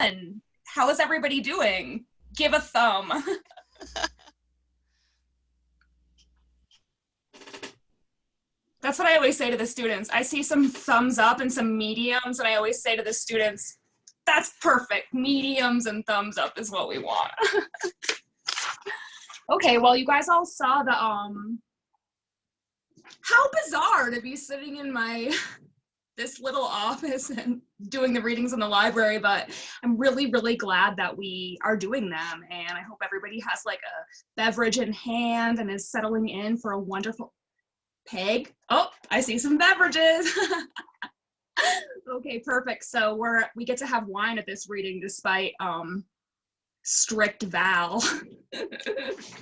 How is everybody doing? Give a thumb. That's what I always say to the students. I see some thumbs up and some mediums, and I always say to the students, that's perfect. Mediums and thumbs up is what we want. Okay, well, you guys all saw the, how bizarre to be sitting in this little office and doing the readings in the library, but I'm really, really glad that we are doing them. And I hope everybody has like a beverage in hand and is settling in for a wonderful Peg. Oh, I see some beverages. Okay, perfect. So we get to have wine at this reading despite strict Val.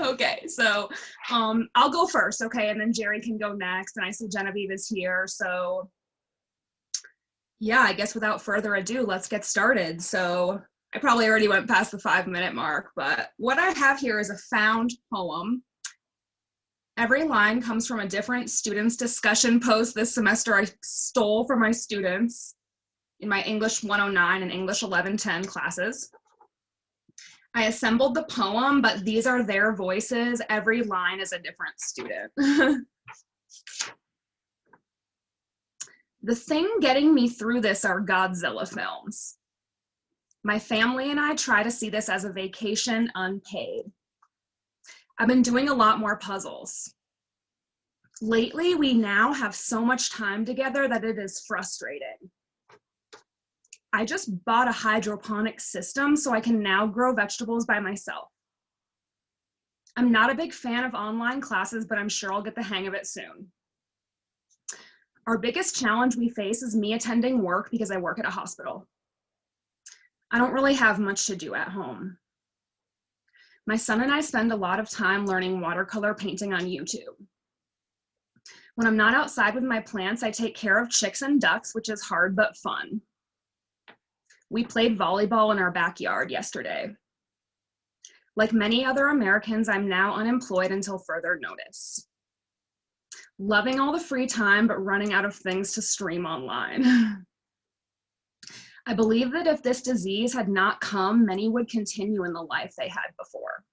Okay, so I'll go first, okay, and then Jerry can go next, and I see Genevieve is here. So yeah, I guess without further ado, let's get started. So I probably already went past the 5-minute mark, but what I have here is a found poem. Every line comes from a different student's discussion post this semester I stole from my students in my English 109 and English 1110 classes. I assembled the poem, but these are their voices. Every line is a different student. The thing getting me through this are Godzilla films. My family and I try to see this as a vacation unpaid. I've been doing a lot more puzzles. Lately, we now have so much time together that it is frustrating. I just bought a hydroponic system so I can now grow vegetables by myself. I'm not a big fan of online classes, but I'm sure I'll get the hang of it soon. Our biggest challenge we face is me attending work because I work at a hospital. I don't really have much to do at home. My son and I spend a lot of time learning watercolor painting on YouTube. When I'm not outside with my plants, I take care of chicks and ducks, which is hard but fun. We played volleyball in our backyard yesterday. Like many other Americans, I'm now unemployed until further notice. Loving all the free time, but running out of things to stream online. I believe that if this disease had not come, many would continue in the life they had before.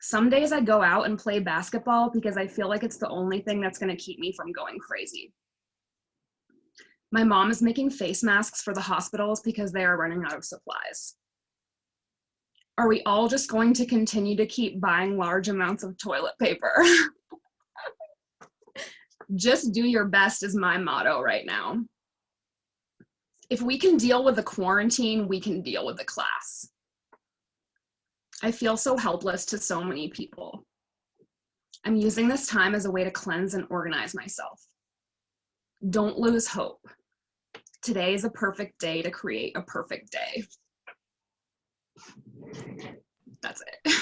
Some days I go out and play basketball because I feel like it's the only thing that's going to keep me from going crazy. My mom is making face masks for the hospitals because they are running out of supplies. Are we all just going to continue to keep buying large amounts of toilet paper? Just do your best is my motto right now. If we can deal with the quarantine, we can deal with the class. I feel so helpless to so many people. I'm using this time as a way to cleanse and organize myself. Don't lose hope. Today is a perfect day to create a perfect day. That's it.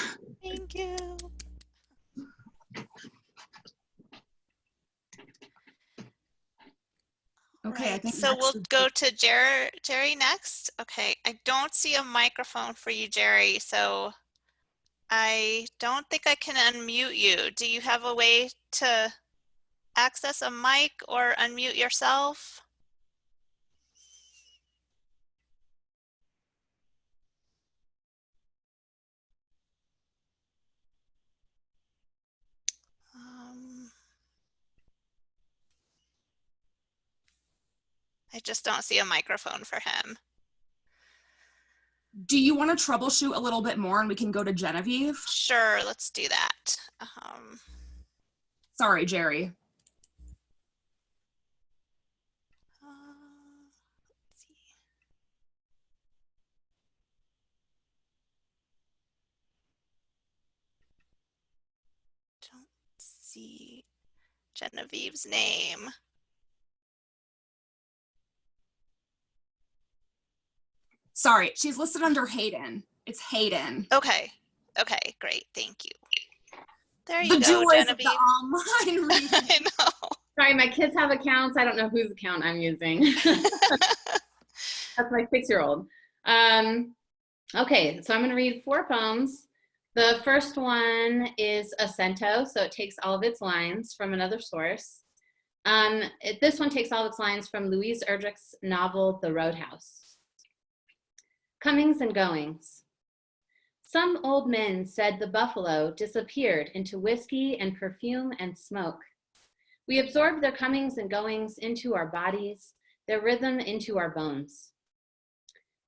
Thank you. Okay, right. I think so we'll go to Jerry next. Okay, I don't see a microphone for you, Jerry, so I don't think I can unmute you. Do you have a way to access a mic or unmute yourself? I just don't see a microphone for him. Do you want to troubleshoot a little bit more and we can go to Genevieve? Sure, let's do that. Sorry, Jerry. Let's see. Don't see Genevieve's name. Sorry, she's listed under Hayden. It's Hayden. Okay, great, thank you. There you go, joys Genevieve. Of the online reading. I know. Sorry, my kids have accounts. I don't know whose account I'm using. That's my 6-year-old. Okay, so I'm going to read 4 poems. The first one is a cento, so it takes all of its lines from another source. This one takes all its lines from Louise Erdrich's novel, The Roadhouse. Comings and goings. Some old men said the buffalo disappeared into whiskey and perfume and smoke. We absorbed their comings and goings into our bodies, their rhythm into our bones.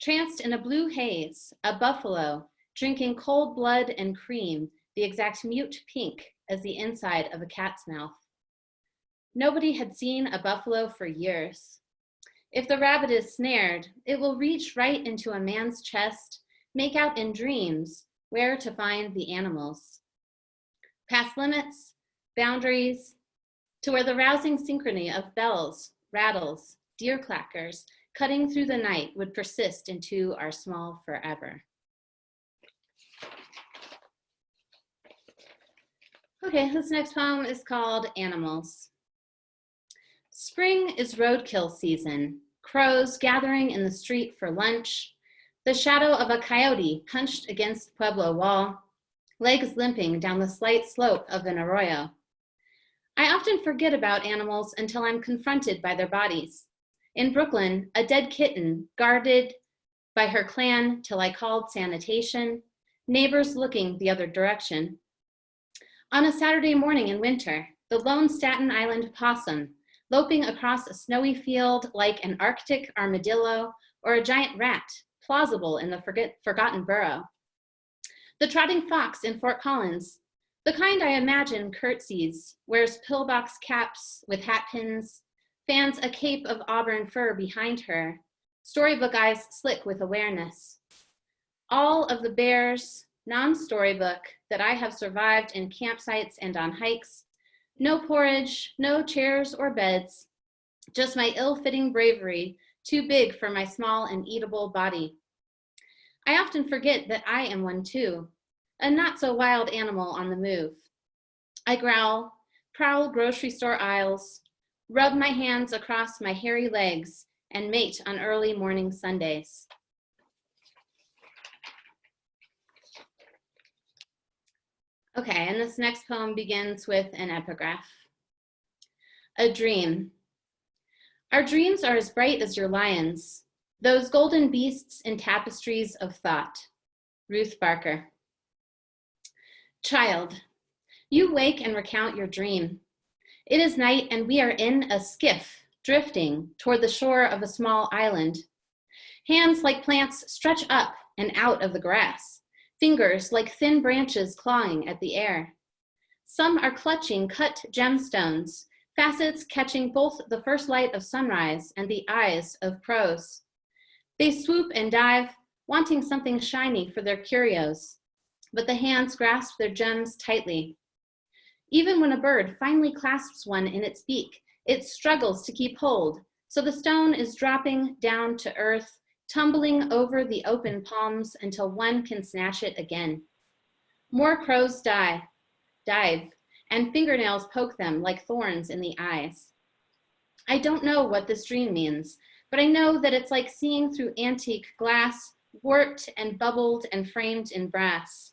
Tranced in a blue haze, a buffalo, drinking cold blood and cream, the exact mute pink as the inside of a cat's mouth. Nobody had seen a buffalo for years. If the rabbit is snared, it will reach right into a man's chest, make out in dreams where to find the animals. Past limits, boundaries, to where the rousing synchrony of bells, rattles, deer clackers, cutting through the night would persist into our small forever. Okay, this next poem is called Animals. Spring is roadkill season, crows gathering in the street for lunch, the shadow of a coyote hunched against Pueblo wall, legs limping down the slight slope of an arroyo. I often forget about animals until I'm confronted by their bodies. In Brooklyn, a dead kitten guarded by her clan till I called sanitation, neighbors looking the other direction. On a Saturday morning in winter, the lone Staten Island possum, loping across a snowy field like an Arctic armadillo or a giant rat, plausible in the forgotten burrow. The trotting fox in Fort Collins, the kind I imagine curtsies, wears pillbox caps with hat pins, fans a cape of auburn fur behind her, storybook eyes slick with awareness. All of the bears, non-storybook, that I have survived in campsites and on hikes, no porridge, no chairs or beds, just my ill-fitting bravery, too big for my small and eatable body. I often forget that I am one too, a not-so-wild animal on the move. I growl, prowl grocery store aisles, rub my hands across my hairy legs, and mate on early morning Sundays. Okay, and this next poem begins with an epigraph. A dream. Our dreams are as bright as your lions, those golden beasts in tapestries of thought. Ruth Barker. Child, you wake and recount your dream. It is night and we are in a skiff, drifting toward the shore of a small island. Hands like plants stretch up and out of the grass, fingers like thin branches clawing at the air. Some are clutching cut gemstones, facets catching both the first light of sunrise and the eyes of crows. They swoop and dive, wanting something shiny for their curios, but the hands grasp their gems tightly. Even when a bird finally clasps one in its beak, it struggles to keep hold, so the stone is dropping down to earth, tumbling over the open palms until one can snatch it again. More crows dive, and fingernails poke them like thorns in the eyes. I don't know what this dream means, but I know that it's like seeing through antique glass, warped and bubbled and framed in brass.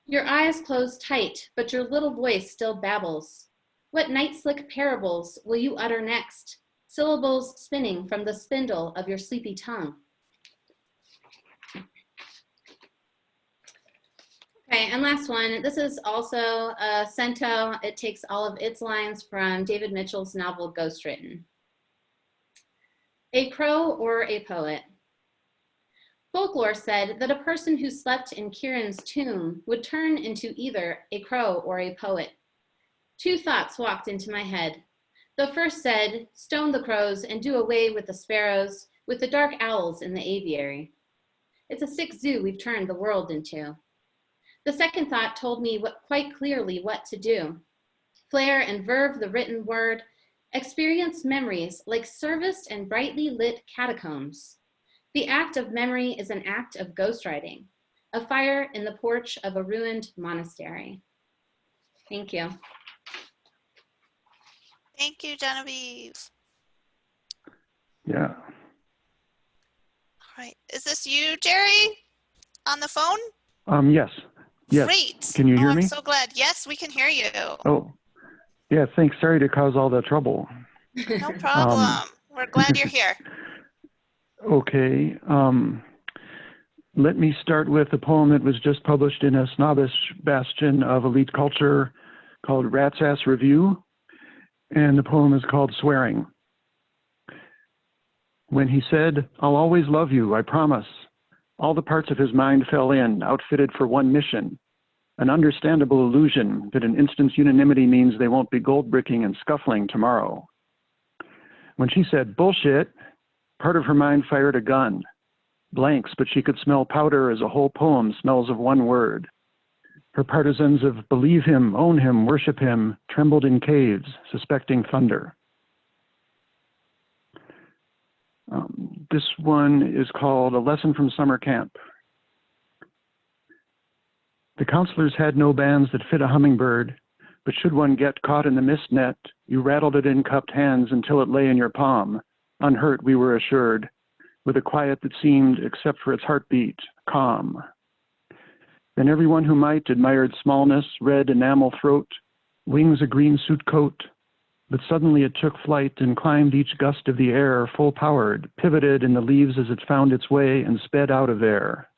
Your eyes close tight, but your little voice still babbles. What night-slick parables will you utter next? Syllables spinning from the spindle of your sleepy tongue. Okay, and last one. This is also a cento. It takes all of its lines from David Mitchell's novel Ghostwritten. A crow or a poet. Folklore said that a person who slept in Kieran's tomb would turn into either a crow or a poet. Two thoughts walked into my head. The first said, stone the crows and do away with the sparrows, with the dark owls in the aviary. It's a sick zoo we've turned the world into. The second thought told me quite clearly what to do. Flare and verve the written word, experience memories like serviced and brightly lit catacombs. The act of memory is an act of ghostwriting, a fire in the porch of a ruined monastery. Thank you. Thank you, Genevieve. Yeah. All right, is this you, Jerry, on the phone? Yes. Yes. Great. Can you hear me? I'm so glad. Yes, we can hear you. Oh, yeah. Thanks. Sorry to cause all the trouble. No problem. We're glad you're here. Okay. Let me start with a poem that was just published in a snobbish bastion of elite culture called Rat's Ass Review, and the poem is called Swearing. When he said, "I'll always love you, I promise," all the parts of his mind fell in, outfitted for one mission, an understandable illusion that an instant's unanimity means they won't be gold-bricking and scuffling tomorrow. When she said, "Bullshit," part of her mind fired a gun. Blanks, but she could smell powder as a whole poem smells of one word. Her partisans of believe him, own him, worship him, trembled in caves, suspecting thunder. This one is called A Lesson from Summer Camp. The counselors had no bands that fit a hummingbird, but should one get caught in the mist net, you rattled it in cupped hands until it lay in your palm, unhurt, we were assured, with a quiet that seemed, except for its heartbeat, calm. Then everyone who might admired smallness, red enamel throat, wings a green suit coat, but suddenly it took flight and climbed each gust of the air, full-powered, pivoted in the leaves as it found its way and sped out of there.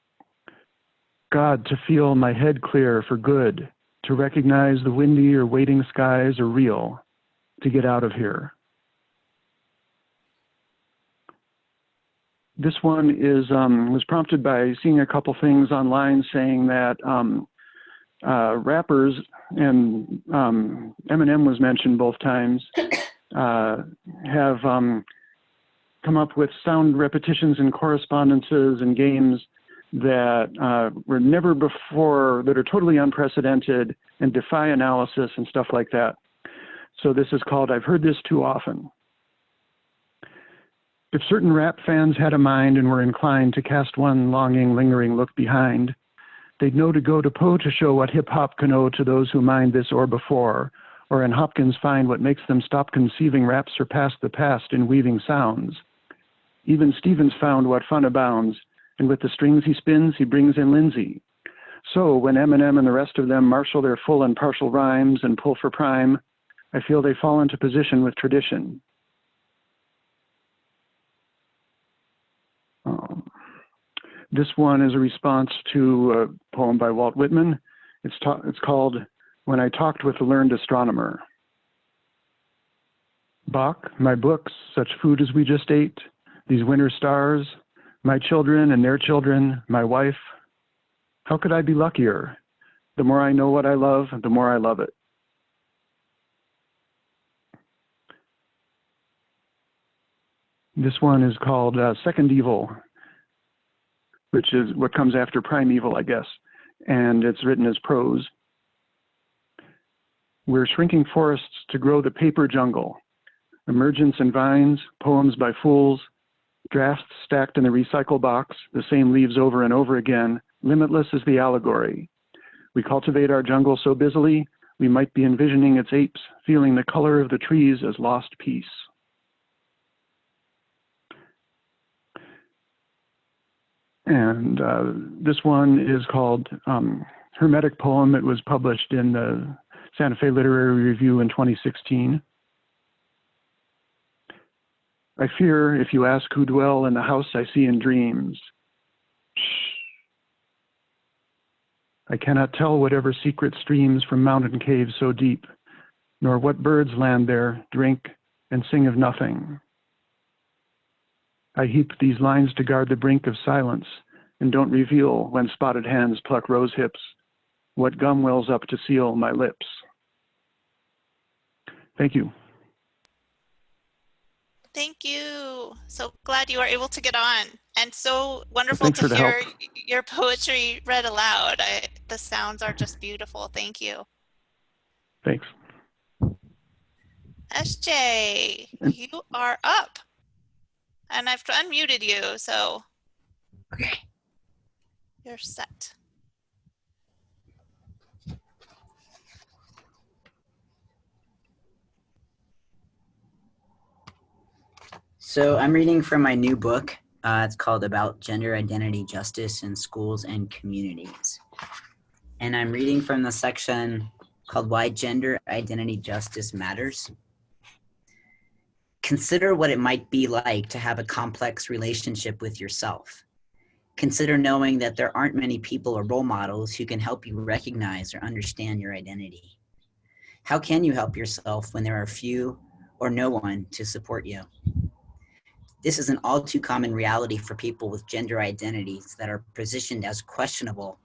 God, to feel my head clear for good, to recognize the windy or waiting skies are real, to get out of here. This one is was prompted by seeing a couple things online saying that rappers, and Eminem was mentioned both times, have come up with sound repetitions and correspondences and games that were never before, that are totally unprecedented and defy analysis and stuff like that. So this is called I've Heard This Too Often. If certain rap fans had a mind and were inclined to cast one longing, lingering look behind, they'd know to go to Poe to show what hip-hop can owe to those who mind this or before, or in Hopkins find what makes them stop conceiving rap surpass the past in weaving sounds. Even Stevens found what fun abounds, and with the strings he spins, he brings in Lindsay. So when Eminem and the rest of them marshal their full and partial rhymes and pull for prime, I feel they fall into position with tradition. This one is a response to a poem by Walt Whitman. It's called When I Talked with a Learned Astronomer. Bach, my books, such food as we just ate, these winter stars, my children and their children, my wife. How could I be luckier? The more I know what I love, the more I love it. This one is called Second Evil, which is what comes after primeval, I guess, and it's written as prose. We're shrinking forests to grow the paper jungle, emergence and vines, poems by fools, drafts stacked in the recycle box, the same leaves over and over again, limitless as the allegory. We cultivate our jungle so busily, we might be envisioning its apes, feeling the color of the trees as lost peace. And this one is called Hermetic Poem. It was published in the Santa Fe Literary Review in 2016. I fear if you ask who dwell in the house I see in dreams. Shh. I cannot tell whatever secret streams from mountain caves so deep, nor what birds land there, drink, and sing of nothing. I heap these lines to guard the brink of silence, and don't reveal, when spotted hands pluck rose hips, what gum wells up to seal my lips. Thank you. Thank you. So glad you were able to get on, and so wonderful to hear your poetry read aloud. The sounds are just beautiful. Thank you. Thanks. SJ, you are up. And I've unmuted you, so okay, you're set. So I'm reading from my new book. It's called About Gender Identity Justice in Schools and Communities. And I'm reading from the section called Why Gender Identity Justice Matters. Consider what it might be like to have a complex relationship with yourself. Consider knowing that there aren't many people or role models who can help you recognize or understand your identity. How can you help yourself when there are few or no one to support you? This is an all too common reality for people with gender identities that are positioned as questionable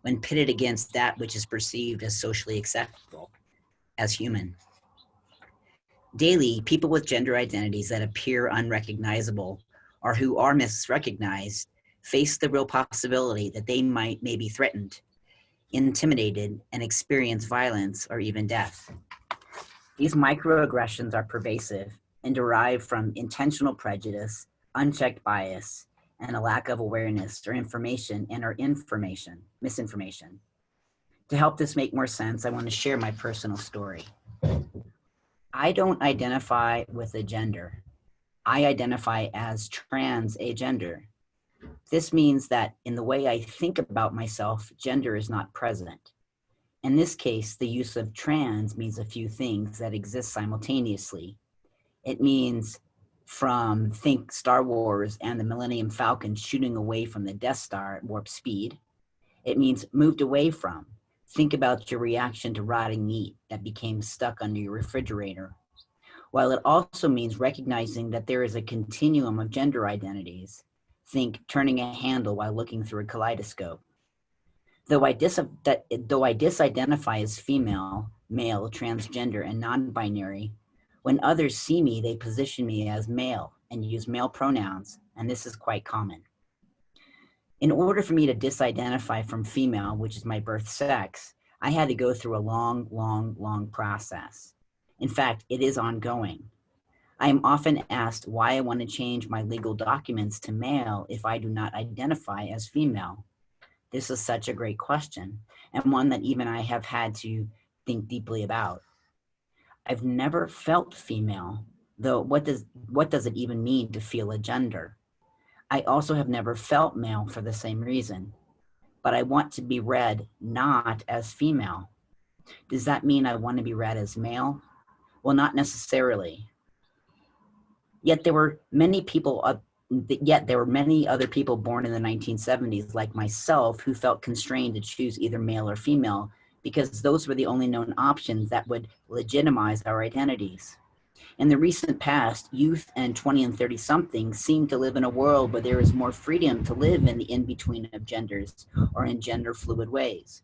when pitted against that which is perceived as socially acceptable, as human. Daily, people with gender identities that appear unrecognizable or who are misrecognized face the real possibility that they may be threatened, intimidated, and experience violence or even death. These microaggressions are pervasive and derive from intentional prejudice, unchecked bias, and a lack of awareness or information and or misinformation. To help this make more sense, I want to share my personal story. I don't identify with a gender. I identify as trans agender. This means that in the way I think about myself, gender is not present. In this case, the use of trans means a few things that exist simultaneously. It means from think Star Wars and the Millennium Falcon shooting away from the Death Star at warp speed. It means moved away from. Think about your reaction to rotting meat that became stuck under your refrigerator. While it also means recognizing that there is a continuum of gender identities. Think turning a handle while looking through a kaleidoscope. Though I disidentify as female, male, transgender, and non-binary, when others see me, they position me as male and use male pronouns, and this is quite common. In order for me to disidentify from female, which is my birth sex, I had to go through a long process. In fact, it is ongoing. I am often asked why I want to change my legal documents to male if I do not identify as female. This is such a great question, and one that even I have had to think deeply about. I've never felt female, though what does it even mean to feel a gender? I also have never felt male for the same reason, but I want to be read not as female. Does that mean I want to be read as male? Well, not necessarily. Yet there were many other people born in the 1970s like myself who felt constrained to choose either male or female because those were the only known options that would legitimize our identities. In the recent past, youth and 20 and 30 somethings seem to live in a world where there is more freedom to live in the in-between of genders or in gender fluid ways.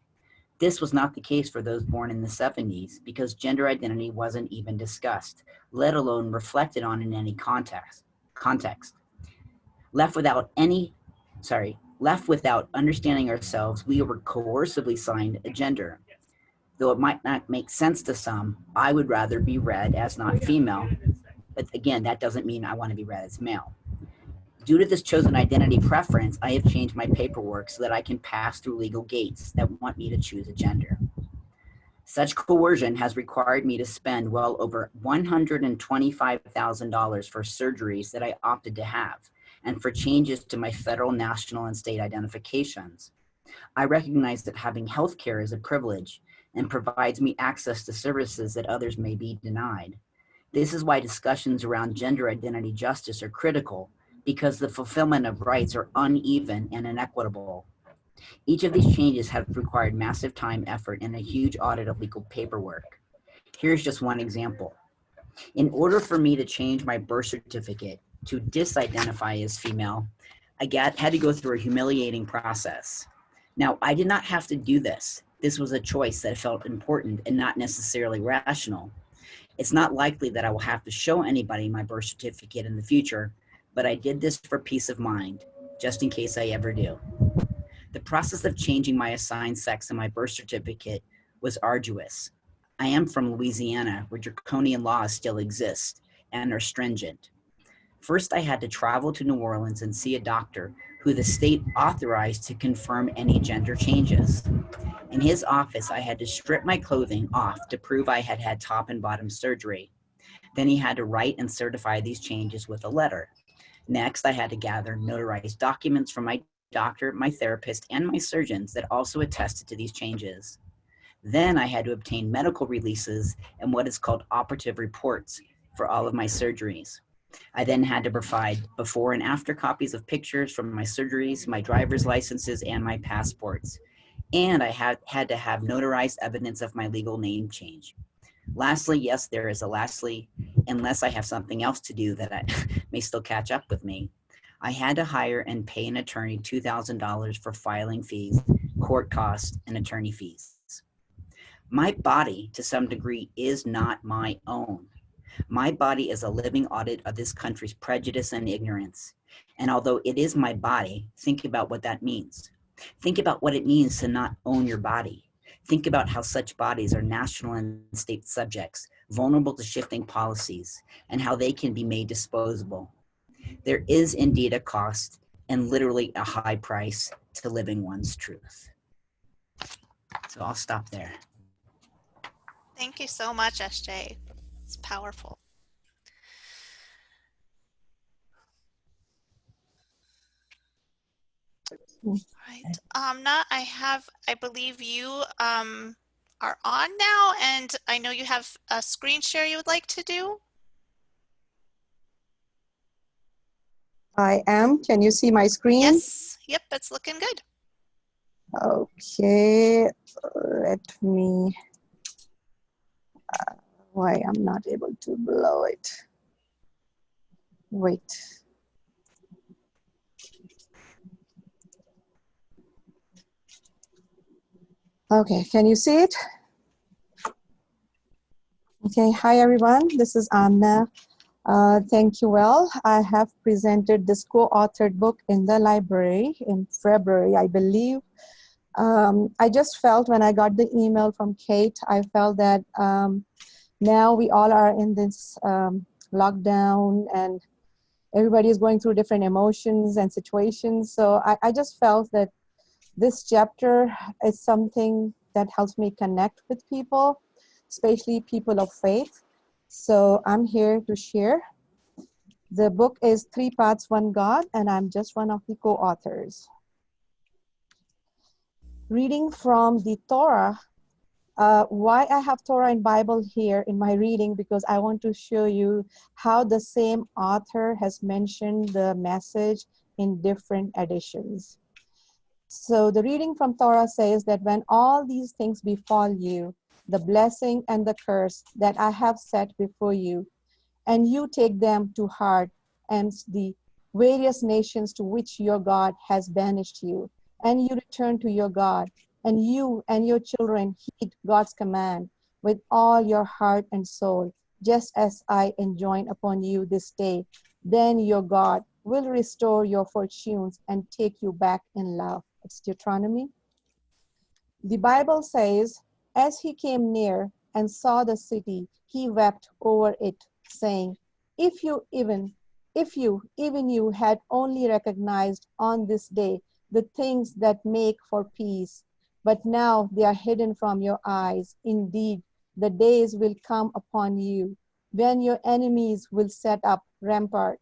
This was not the case for those born in the 70s because gender identity wasn't even discussed, let alone reflected on in any context. Left without understanding ourselves, we were coercively assigned a gender. Though it might not make sense to some, I would rather be read as not female. But again, that doesn't mean I want to be read as male. Due to this chosen identity preference, I have changed my paperwork so that I can pass through legal gates that want me to choose a gender. Such coercion has required me to spend well over $125,000 for surgeries that I opted to have, and for changes to my federal, national, and state identifications. I recognize that having health care is a privilege and provides me access to services that others may be denied. This is why discussions around gender identity justice are critical, because the fulfillment of rights are uneven and inequitable. Each of these changes have required massive time, effort, and a huge audit of legal paperwork. Here's just one example. In order for me to change my birth certificate to disidentify as female, I had to go through a humiliating process. Now, I did not have to do this. This was a choice that felt important and not necessarily rational. It's not likely that I will have to show anybody my birth certificate in the future, but I did this for peace of mind, just in case I ever do. The process of changing my assigned sex in my birth certificate was arduous. I am from Louisiana, where draconian laws still exist and are stringent. First, I had to travel to New Orleans and see a doctor who the state authorized to confirm any gender changes. In his office, I had to strip my clothing off to prove I had had top and bottom surgery. Then he had to write and certify these changes with a letter. Next, I had to gather notarized documents from my doctor, my therapist, and my surgeons that also attested to these changes. Then I had to obtain medical releases and what is called operative reports for all of my surgeries. I then had to provide before and after copies of pictures from my surgeries, my driver's licenses, and my passports. And I had to have notarized evidence of my legal name change. Lastly, yes, there is a lastly, unless I have something else to do that I may still catch up with me. I had to hire and pay an attorney $2,000 for filing fees, court costs, and attorney fees. My body, to some degree, is not my own. My body is a living audit of this country's prejudice and ignorance. And although it is my body, think about what that means. Think about what it means to not own your body. Think about how such bodies are national and state subjects, vulnerable to shifting policies, and how they can be made disposable. There is indeed a cost and literally a high price to living one's truth. So I'll stop there. Thank you so much, SJ. It's powerful. Right. I believe you are on now, and I know you have a screen share you would like to do. I am. Can you see my screen? Yes. Yep, it's looking good. Okay, let me, why I'm not able to blow it. Wait. Okay, can you see it? Okay, hi everyone, this is Anna. Thank you. Well, I have presented this co-authored book in the library in February, I believe. I just felt when I got the email from Kate, I felt that now we all are in this lockdown and everybody is going through different emotions and situations. So I just felt that this chapter is something that helps me connect with people, especially people of faith. So I'm here to share. The book is 3 Paths, One God, and I'm just one of the co-authors. Reading from the Torah. Why I have Torah and Bible here in my reading, because I want to show you how the same author has mentioned the message in different editions. So the reading from Torah says that when all these things befall you, the blessing and the curse that I have set before you, and you take them to heart, and the various nations to which your God has banished you, and you return to your God, and you and your children heed God's command with all your heart and soul, just as I enjoin upon you this day, then your God will restore your fortunes and take you back in love. It's Deuteronomy. The Bible says, as he came near and saw the city, he wept over it, saying, if you had only recognized on this day the things that make for peace, but now they are hidden from your eyes. Indeed, the days will come upon you when your enemies will set up rampart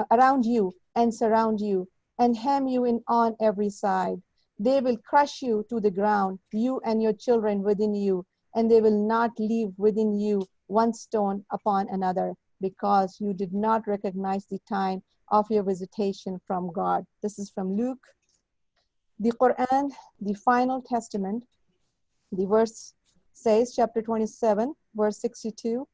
around you and surround you and hem you in on every side. They will crush you to the ground, you and your children within you, and they will not leave within you one stone upon another, because you did not recognize the time of your visitation from God. This is from Luke. The Quran, the final testament, the verse says, chapter 27, verse 62,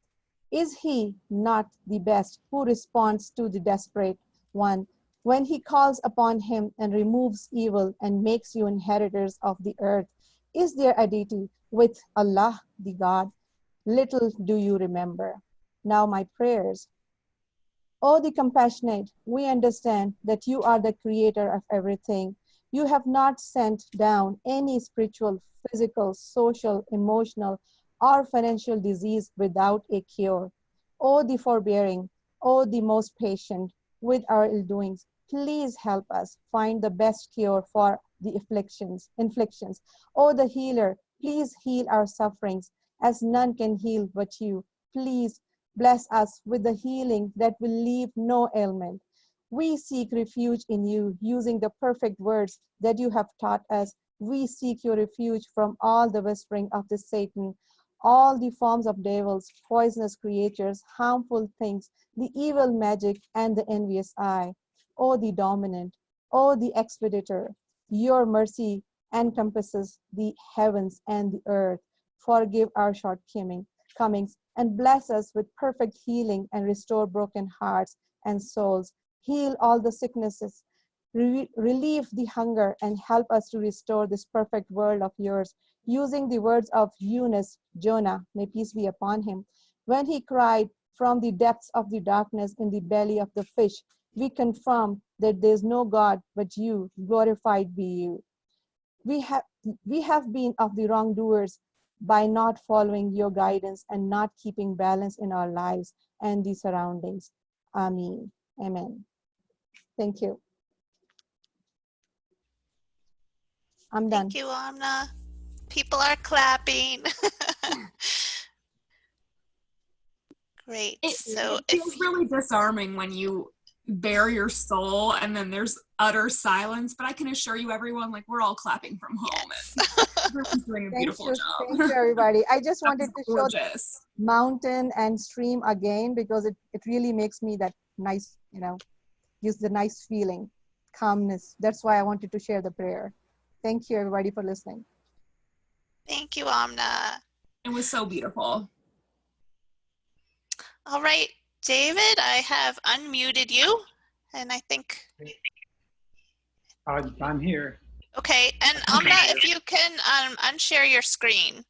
is he not the best who responds to the desperate one when he calls upon him and removes evil and makes you inheritors of the earth? Is there a deity with Allah, the God? Little do you remember. Now my prayers. Oh, the compassionate, we understand that you are the creator of everything. You have not sent down any spiritual, physical, social, emotional, or financial disease without a cure. Oh, the forbearing, oh, the most patient with our ill-doings, please help us find the best cure for the inflictions. Oh, the healer, please heal our sufferings, as none can heal but you. Please bless us with the healing that will leave no ailment. We seek refuge in you, using the perfect words that you have taught us. We seek your refuge from all the whispering of the Satan. all the forms of devils, poisonous creatures, harmful things, the evil magic, and the envious eye. O the dominant, O the expeditor, your mercy encompasses the heavens and the earth. Forgive our shortcomings and bless us with perfect healing and restore broken hearts and souls. Heal all the sicknesses, relieve the hunger, and help us to restore this perfect world of yours. Using the words of Jonah, may peace be upon him, when he cried from the depths of the darkness in the belly of the fish, we confirm that there is no God but you. Glorified be you. We have been of the wrongdoers by not following your guidance and not keeping balance in our lives and the surroundings. Amen. Amen. Thank you. I'm done. Thank you, Amna. People are clapping. Great. It So feels really disarming when you bare your soul and then there's utter silence, but I can assure you everyone, like, we're all clapping from home. yes. Everyone's doing a beautiful job. Thank you, everybody. I just wanted to show Gorgeous. mountain and stream again because it really makes me that nice, gives the nice feeling, calmness. That's why I wanted to share the prayer. Thank you, everybody, for listening. Thank you, Amna. It was so beautiful. All right, David, I have unmuted you, and I think. I'm here. Okay, and Amna, if you can unshare your screen.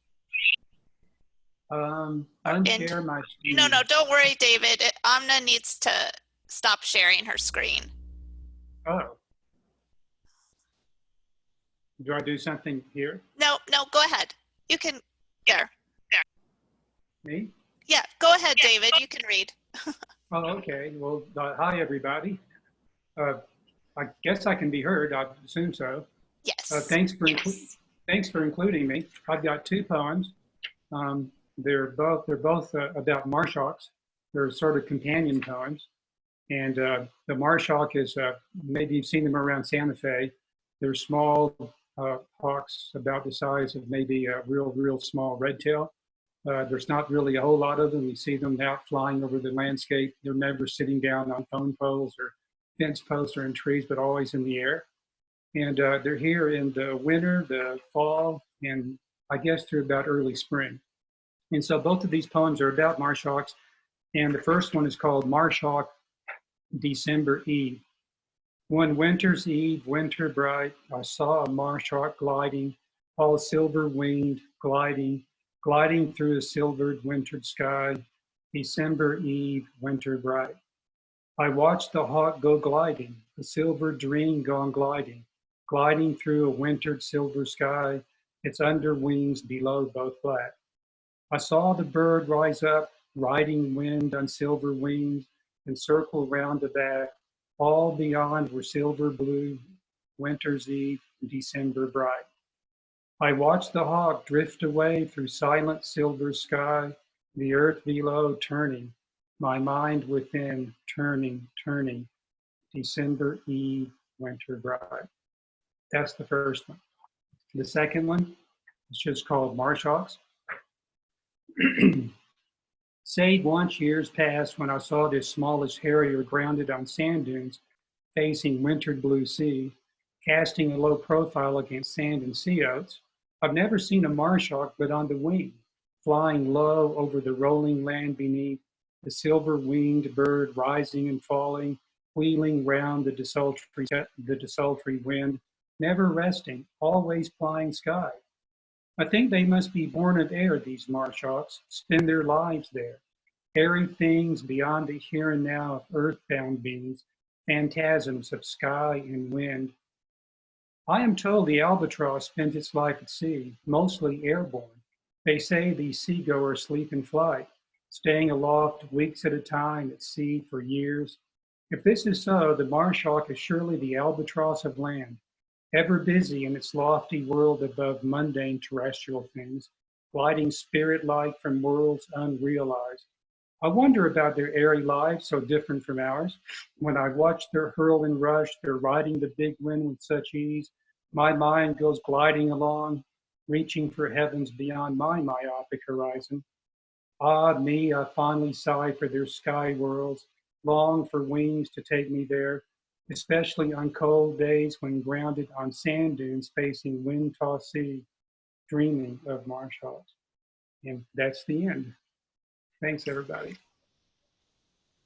Unshare my screen. No, don't worry, David. Amna needs to stop sharing her screen. Oh. Do I do something here? No, go ahead. You can, there. Me? Yeah, go ahead, David. You can read. Oh, okay. Well, hi, everybody. I guess I can be heard. I assume so. Yes. Thanks for including me. I've got two poems. They're both about marsh hawks. They're sort of companion poems. And the marsh hawk is, maybe you've seen them around Santa Fe. They're small hawks about the size of maybe a real small red tail. There's not really a whole lot of them. You see them out flying over the landscape. They're never sitting down on phone poles or fence posts or in trees, but always in the air. And they're here in the winter, the fall, and I guess through about early spring. And so both of these poems are about marsh hawks. And the first one is called Marsh Hawk, December Eve. One winter's eve, winter bright, I saw a marsh hawk gliding, all silver-winged, gliding through a silvered wintered sky, December eve, winter bright. I watched the hawk go gliding, a silver dream gone gliding through a wintered silver sky, its under wings below both black. I saw the bird rise up, riding wind on silver wings, and circle round the back. All beyond were silver blue, winter's eve, December bright. I watched the hawk drift away through silent silver sky, the earth below turning, my mind within turning, December eve, winter bright. That's the first one. The second one is just called Marsh Hawks. Say once years past when I saw this smallish harrier grounded on sand dunes, facing wintered blue sea, casting a low profile against sand and sea oats. I've never seen a marsh hawk but on the wing, flying low over the rolling land beneath, the silver-winged bird rising and falling, wheeling round the desultory wind, never resting, always flying sky. I think they must be born of air, these marsh hawks, spend their lives there. Airy things beyond the here and now of earthbound beings, phantasms of sky and wind. I am told the albatross spends its life at sea, mostly airborne. They say these seagoers sleep in flight, staying aloft weeks at a time at sea for years. If this is so, the marsh hawk is surely the albatross of land, ever busy in its lofty world above mundane terrestrial things, gliding spirit-like from worlds unrealized. I wonder about their airy lives, so different from ours. When I watch their hurl and rush, their riding the big wind with such ease, my mind goes gliding along, reaching for heavens beyond my myopic horizon. Ah, me, I fondly sigh for their sky worlds, long for wings to take me there, especially on cold days when grounded on sand dunes facing wind-tossed sea, dreaming of Marshalls. And that's the end. Thanks, everybody.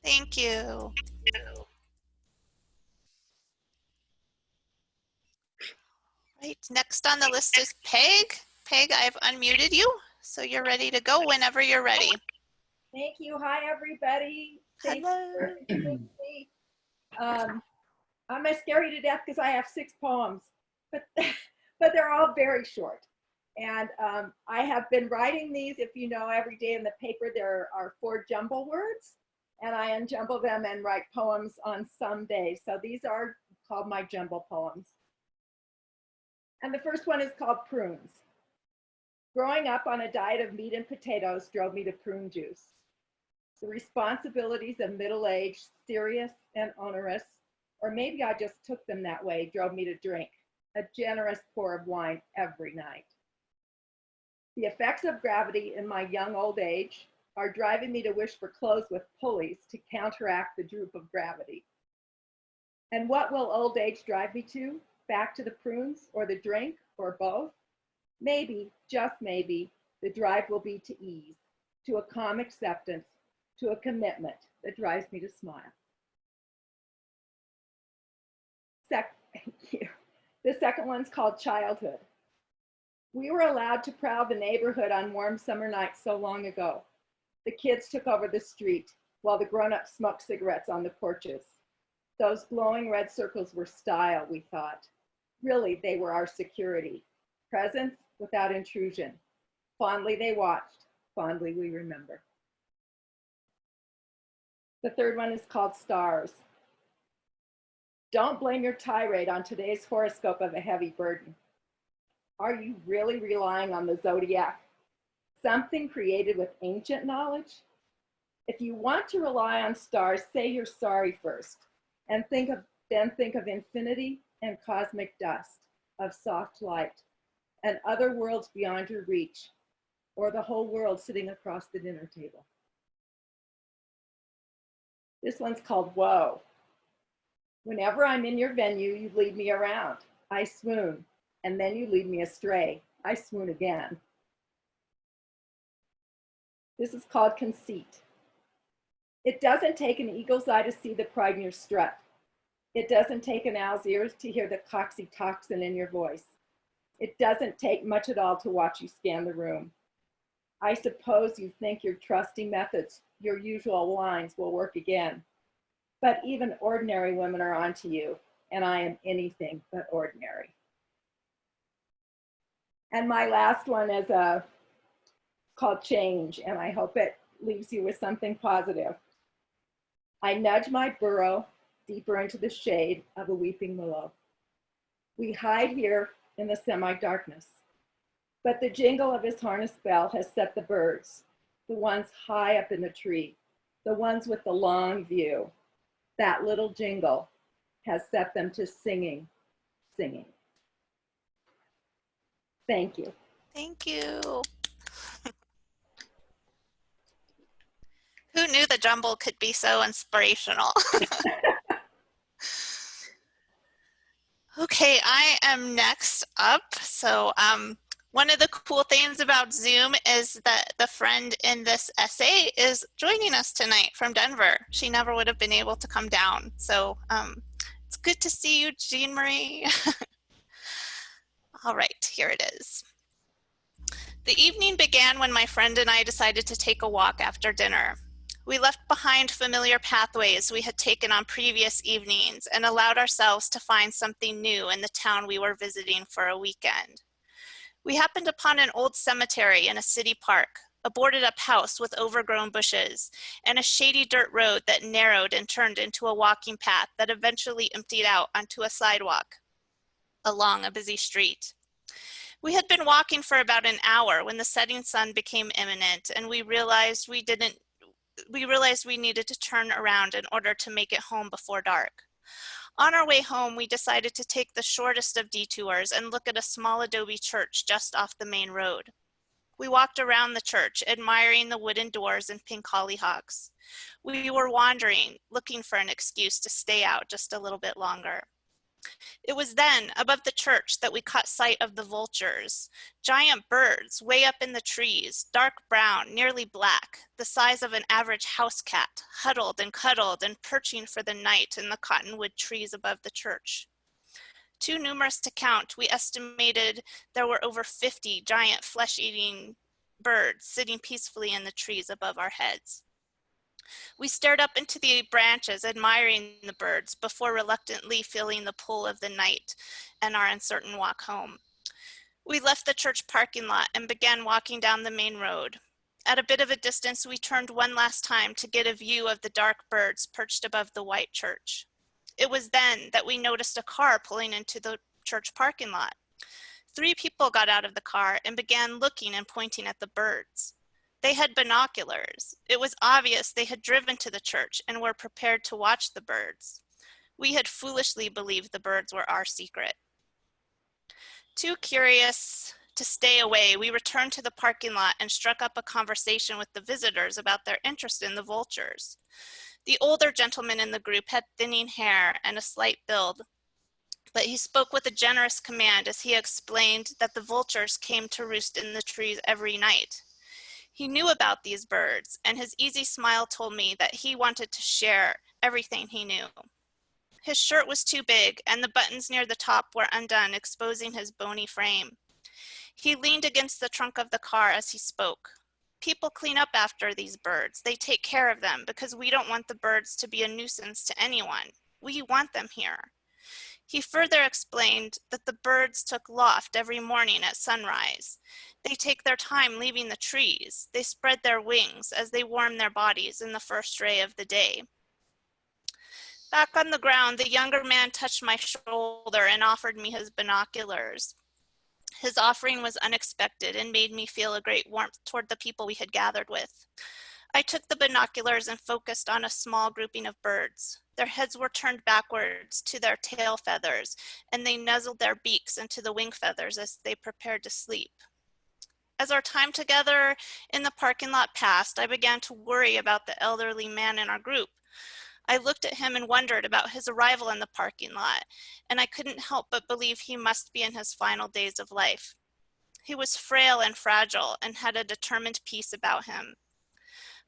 Thank you. Right, next on the list is Peg. Peg, I've unmuted you, so you're ready to go whenever you're ready. Thank you. Hi, everybody. Thanks Hello. for inviting me. I'm gonna scare you to death because I have 6 poems, but they're all very short. And I have been writing these. If you know, every day in the paper there are 4 jumble words, and I unjumble them and write poems on some days. So these are called my jumble poems. And the first one is called Prunes. Growing up on a diet of meat and potatoes drove me to prune juice. The responsibilities of middle age, serious and onerous, or maybe I just took them that way, drove me to drink a generous pour of wine every night. The effects of gravity in my young old age are driving me to wish for clothes with pulleys to counteract the droop of gravity. And what will old age drive me to? Back to the prunes or the drink or both? Maybe, just maybe, the drive will be to ease, to a calm acceptance, to a commitment that drives me to smile. Thank you. The second one's called Childhood. We were allowed to prowl the neighborhood on warm summer nights so long ago. The kids took over the street while the grown-ups smoked cigarettes on the porches. Those glowing red circles were style, we thought. Really, they were our security. Presence without intrusion. Fondly they watched, fondly we remember. The third one is called Stars. Don't blame your tirade on today's horoscope of a heavy burden. Are you really relying on the zodiac? Something created with ancient knowledge? If you want to rely on stars, say you're sorry first, and then think of infinity and cosmic dust, of soft light, and other worlds beyond your reach, or the whole world sitting across the dinner table. This one's called Whoa. Whenever I'm in your venue, you lead me around. I swoon, and then you lead me astray. I swoon again. This is called Conceit. It doesn't take an eagle's eye to see the pride in your strut. It doesn't take an owl's ears to hear the coxy toxin in your voice. It doesn't take much at all to watch you scan the room. I suppose you think your trusty methods, your usual lines will work again. But even ordinary women are onto you, and I am anything but ordinary. And my last one is called Change, and I hope it leaves you with something positive. I nudge my burrow deeper into the shade of a weeping willow. We hide here in the semi-darkness, but the jingle of his harness bell has set the birds, the ones high up in the tree, the ones with the long view. That little jingle has set them to singing, singing. Thank you. Thank you. Who knew the jumble could be so inspirational? Okay, I am next up. So one of the cool things about Zoom is that the friend in this essay is joining us tonight from Denver. She never would have been able to come down. So it's good to see you, Jean Marie. All right, here it is. The evening began when my friend and I decided to take a walk after dinner. We left behind familiar pathways we had taken on previous evenings and allowed ourselves to find something new in the town we were visiting for a weekend. We happened upon an old cemetery in a city park, a boarded up house with overgrown bushes, and a shady dirt road that narrowed and turned into a walking path that eventually emptied out onto a sidewalk along a busy street. We had been walking for about an hour when the setting sun became imminent, and we realized we needed to turn around in order to make it home before dark. On our way home, we decided to take the shortest of detours and look at a small adobe church just off the main road. We walked around the church, admiring the wooden doors and pink hollyhocks. We were wandering, looking for an excuse to stay out just a little bit longer. It was then, above the church, that we caught sight of the vultures, giant birds way up in the trees, dark brown, nearly black, the size of an average house cat, huddled and cuddled and perching for the night in the cottonwood trees above the church. Too numerous to count, we estimated there were over 50 giant flesh-eating birds sitting peacefully in the trees above our heads. We stared up into the branches, admiring the birds, before reluctantly feeling the pull of the night and our uncertain walk home. We left the church parking lot and began walking down the main road. At a bit of a distance, we turned one last time to get a view of the dark birds perched above the white church. It was then that we noticed a car pulling into the church parking lot. 3 people got out of the car and began looking and pointing at the birds. They had binoculars. It was obvious they had driven to the church and were prepared to watch the birds. We had foolishly believed the birds were our secret. Too curious to stay away, we returned to the parking lot and struck up a conversation with the visitors about their interest in the vultures. The older gentleman in the group had thinning hair and a slight build, but he spoke with a generous command as he explained that the vultures came to roost in the trees every night. He knew about these birds, and his easy smile told me that he wanted to share everything he knew. His shirt was too big, and the buttons near the top were undone, exposing his bony frame. He leaned against the trunk of the car as he spoke. People clean up after these birds. They take care of them because we don't want the birds to be a nuisance to anyone. We want them here. He further explained that the birds took loft every morning at sunrise. They take their time leaving the trees. They spread their wings as they warm their bodies in the first ray of the day. Back on the ground, the younger man touched my shoulder and offered me his binoculars. His offering was unexpected and made me feel a great warmth toward the people we had gathered with. I took the binoculars and focused on a small grouping of birds. Their heads were turned backwards to their tail feathers, and they nuzzled their beaks into the wing feathers as they prepared to sleep. As our time together in the parking lot passed, I began to worry about the elderly man in our group. I looked at him and wondered about his arrival in the parking lot, and I couldn't help but believe he must be in his final days of life. He was frail and fragile and had a determined peace about him.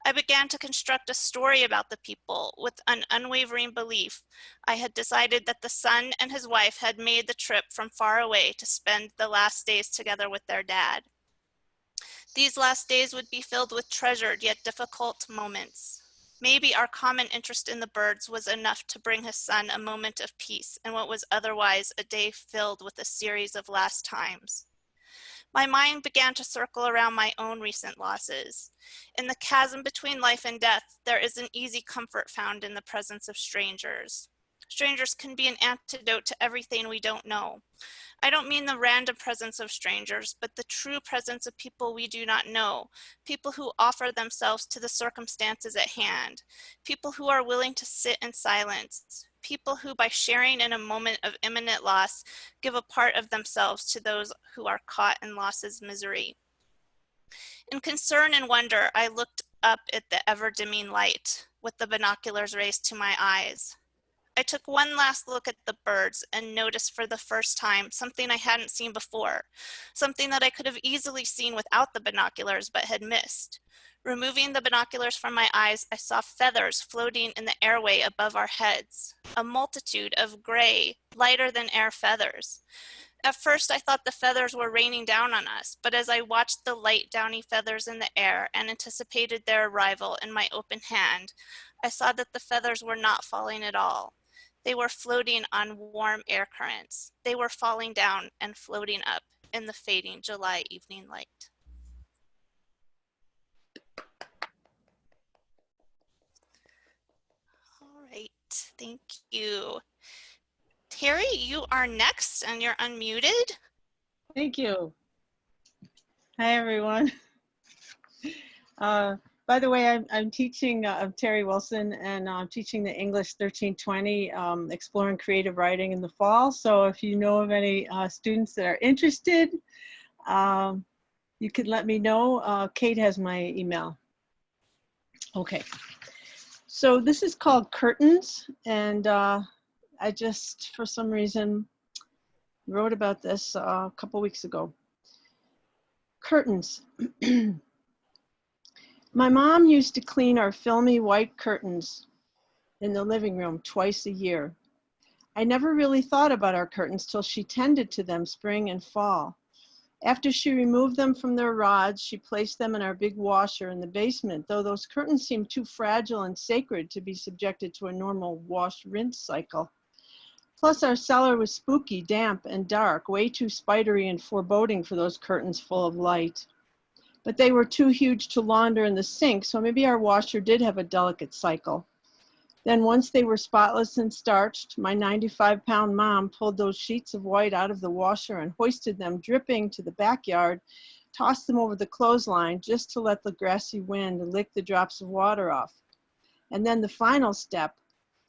I began to construct a story about the people with an unwavering belief. I had decided that the son and his wife had made the trip from far away to spend the last days together with their dad. These last days would be filled with treasured yet difficult moments. Maybe our common interest in the birds was enough to bring his son a moment of peace in what was otherwise a day filled with a series of last times. My mind began to circle around my own recent losses. In the chasm between life and death, there is an easy comfort found in the presence of strangers. Strangers can be an antidote to everything we don't know. I don't mean the random presence of strangers, but the true presence of people we do not know, people who offer themselves to the circumstances at hand, people who are willing to sit in silence, people who, by sharing in a moment of imminent loss, give a part of themselves to those who are caught in loss's misery. In concern and wonder, I looked up at the ever-dimming light with the binoculars raised to my eyes. I took one last look at the birds and noticed for the first time something I hadn't seen before, something that I could have easily seen without the binoculars but had missed. Removing the binoculars from my eyes, I saw feathers floating in the airway above our heads, a multitude of gray, lighter than air feathers. At first, I thought the feathers were raining down on us, but as I watched the light downy feathers in the air and anticipated their arrival in my open hand, I saw that the feathers were not falling at all. They were floating on warm air currents. They were falling down and floating up in the fading July evening light. All right, thank you. Terry, you are next and you're unmuted. Thank you. Hi, everyone. By the way, I'm teaching, I'm Terry Wilson, and I'm teaching the English 1320, Exploring Creative Writing in the fall. So if you know of any students that are interested, you could let me know. Kate has my email. Okay, so this is called Curtains, and I just, for some reason, wrote about this a couple weeks ago. Curtains. My mom used to clean our filmy white curtains in the living room twice a year. I never really thought about our curtains till she tended to them spring and fall. After she removed them from their rods, she placed them in our big washer in the basement, though those curtains seemed too fragile and sacred to be subjected to a normal wash-rinse cycle. Plus, our cellar was spooky, damp, and dark, way too spidery and foreboding for those curtains full of light. But they were too huge to launder in the sink, so maybe our washer did have a delicate cycle. Then once they were spotless and starched, my 95-pound mom pulled those sheets of white out of the washer and hoisted them dripping to the backyard, tossed them over the clothesline just to let the grassy wind lick the drops of water off. And then the final step.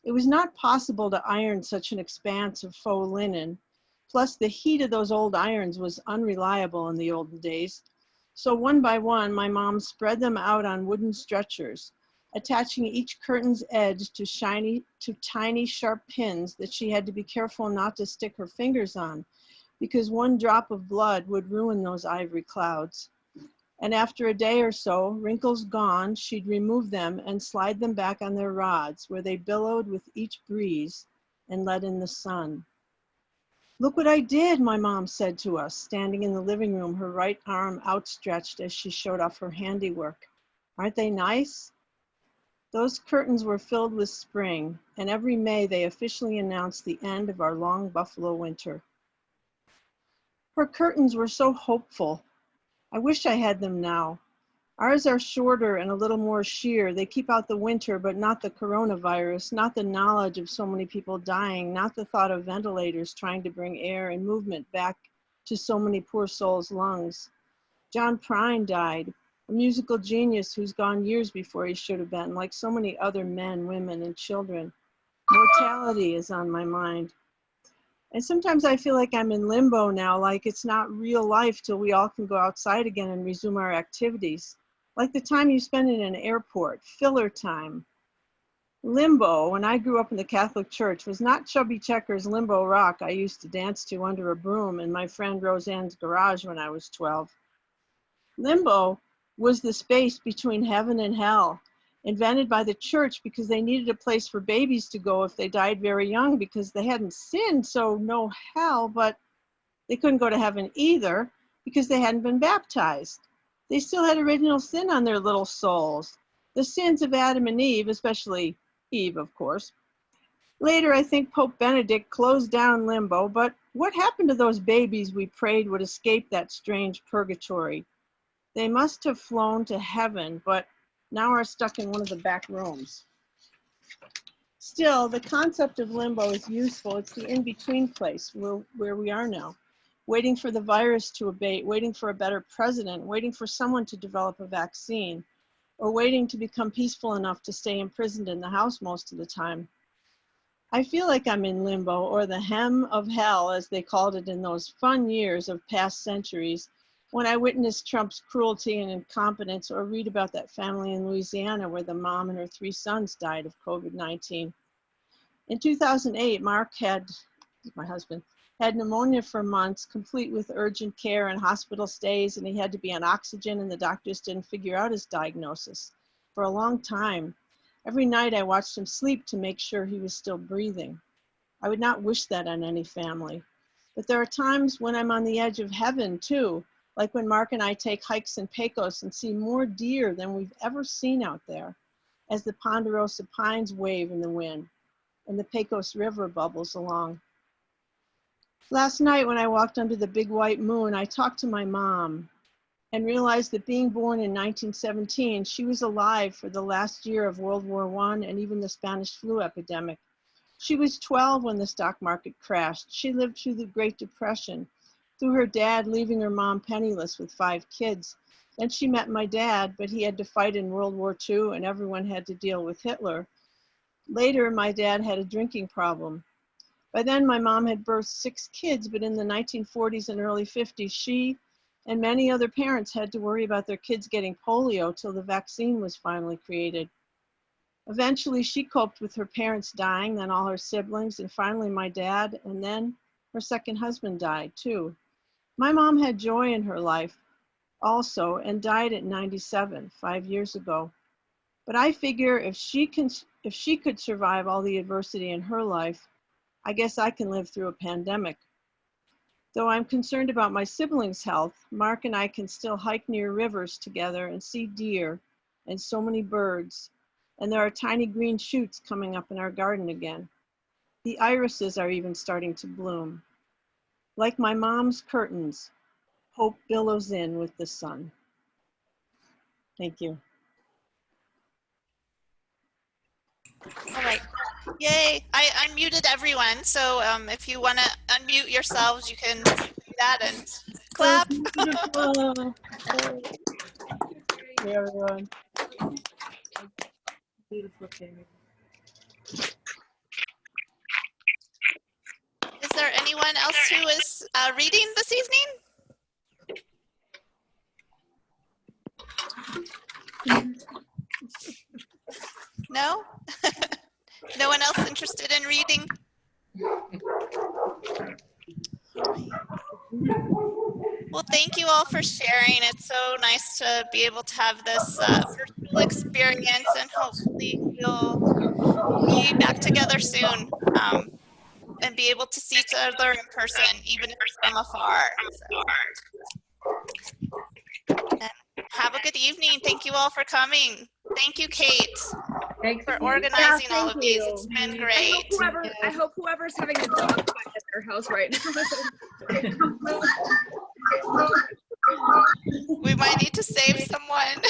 It was not possible to iron such an expanse of faux linen. Plus, the heat of those old irons was unreliable in the old days. So one by one, my mom spread them out on wooden stretchers, attaching each curtain's edge to tiny sharp pins that she had to be careful not to stick her fingers on, because one drop of blood would ruin those ivory clouds. And after a day or so, wrinkles gone, she'd remove them and slide them back on their rods, where they billowed with each breeze and let in the sun. "Look what I did," my mom said to us, standing in the living room, her right arm outstretched as she showed off her handiwork. "Aren't they nice?" Those curtains were filled with spring, and every May they officially announced the end of our long buffalo winter. Her curtains were so hopeful. I wish I had them now. Ours are shorter and a little more sheer. They keep out the winter, but not the coronavirus, not the knowledge of so many people dying, not the thought of ventilators trying to bring air and movement back to so many poor souls' lungs. John Prine died, a musical genius who's gone years before he should have been, like so many other men, women, and children. Mortality is on my mind. And sometimes I feel like I'm in limbo now, like it's not real life till we all can go outside again and resume our activities. Like the time you spend in an airport, filler time. Limbo, when I grew up in the Catholic Church, was not Chubby Checker's Limbo Rock I used to dance to under a broom in my friend Roseanne's garage when I was 12. Limbo was the space between heaven and hell, invented by the church because they needed a place for babies to go if they died very young because they hadn't sinned, so no hell, but they couldn't go to heaven either because they hadn't been baptized. They still had original sin on their little souls. The sins of Adam and Eve, especially Eve, of course. Later, I think Pope Benedict closed down limbo, but what happened to those babies we prayed would escape that strange purgatory? They must have flown to heaven, but now are stuck in one of the back rooms. Still, the concept of limbo is useful. It's the in-between place where we are now. Waiting for the virus to abate, waiting for a better president, waiting for someone to develop a vaccine, or waiting to become peaceful enough to stay imprisoned in the house most of the time. I feel like I'm in limbo, or the hem of hell, as they called it in those fun years of past centuries, when I witnessed Trump's cruelty and incompetence, or read about that family in Louisiana where the mom and her 3 sons died of COVID-19. In 2008, Mark my husband, had pneumonia for months, complete with urgent care and hospital stays, and he had to be on oxygen, and the doctors didn't figure out his diagnosis for a long time. Every night I watched him sleep to make sure he was still breathing. I would not wish that on any family. But there are times when I'm on the edge of heaven too, like when Mark and I take hikes in Pecos and see more deer than we've ever seen out there, as the ponderosa pines wave in the wind and the Pecos River bubbles along. Last night when I walked under the big white moon, I talked to my mom and realized that being born in 1917, she was alive for the last year of World War I and even the Spanish flu epidemic. She was 12 when the stock market crashed. She lived through the Great Depression, through her dad leaving her mom penniless with 5 kids, Then she met my dad, but he had to fight in World War II and everyone had to deal with Hitler. Later, my dad had a drinking problem. By then, my mom had birthed 6 kids, but in the 1940s and early 50s, she and many other parents had to worry about their kids getting polio till the vaccine was finally created. Eventually, she coped with her parents dying, then all her siblings, and finally my dad, and then her second husband died too. My mom had joy in her life also and died at 97, 5 years ago. But I figure if she could survive all the adversity in her life, I guess I can live through a pandemic. Though I'm concerned about my siblings' health, Mark and I can still hike near rivers together and see deer and so many birds. And there are tiny green shoots coming up in our garden again. The irises are even starting to bloom. Like my mom's curtains, hope billows in with the sun. Thank you. All right. Yay. I unmuted everyone. So if you want to unmute yourselves, you can do that and clap. Hey, everyone. Beautiful, Terry. Is there anyone else who is reading this evening? No? No one else interested in reading? Well, thank you all for sharing. It's so nice to be able to have this virtual experience, and hopefully we'll be back together soon and be able to see each other in person, even if it's from afar. And have a good evening. Thank you all for coming. Thank you, Kate, for organizing all of these. It's been great. I hope whoever's having a dog fight at their house right now. We might need to save someone.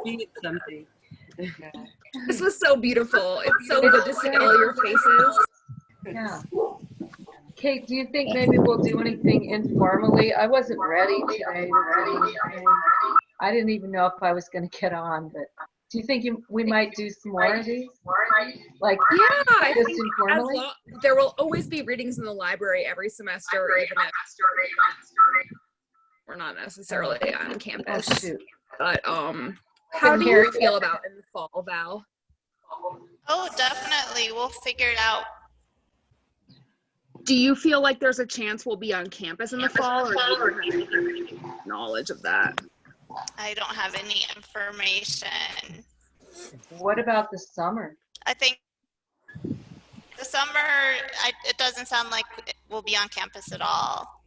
Feed something. This was so beautiful. It's so good to see all your faces. Yeah. Kate, do you think maybe we'll do anything informally? I wasn't ready today. I didn't even know if I was going to get on, but do you think we might do some more of these? Like, yeah, I just think informally? there will always be readings in the library every semester, even if we're not necessarily on campus. Oh, shoot. But how do you feel about in the fall, Val? Oh, definitely. We'll figure it out. Do you feel like there's a chance we'll be on campus in the fall, or do you have any knowledge of that? I don't have any information. What about the summer? I think the summer, it doesn't sound like we'll be on campus at all.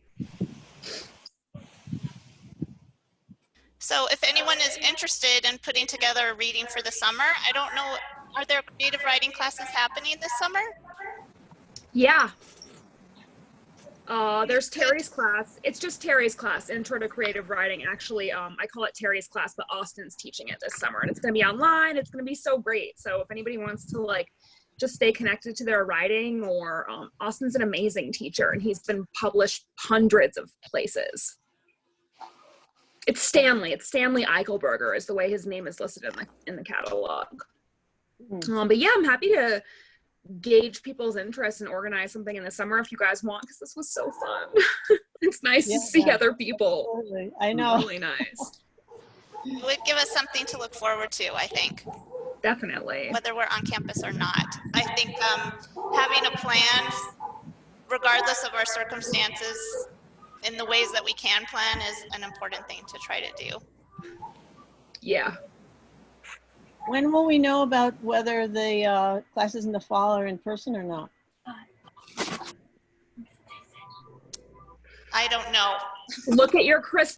So if anyone is interested in putting together a reading for the summer, I don't know, are there creative writing classes happening this summer? Yeah. There's Terry's class. It's just Terry's class, Intro to Creative Writing. Actually, I call it Terry's class, but Austin's teaching it this summer, and it's going to be online. It's going to be so great. So if anybody wants to like just stay connected to their writing, or Austin's an amazing teacher, and he's been published hundreds of places. It's Stanley. It's Stanley Eichelberger is the way his name is listed in the catalog. But yeah, I'm happy to gauge people's interest and organize something in the summer if you guys want, because this was so fun. It's nice to see other people. Totally. I know. Really nice. It would give us something to look forward to, I think. Definitely. Whether we're on campus or not. I think having a plan, regardless of our circumstances, in the ways that we can plan, is an important thing to try to do. Yeah. When will we know about whether the classes in the fall are in person or not? I don't know. Look at your crystal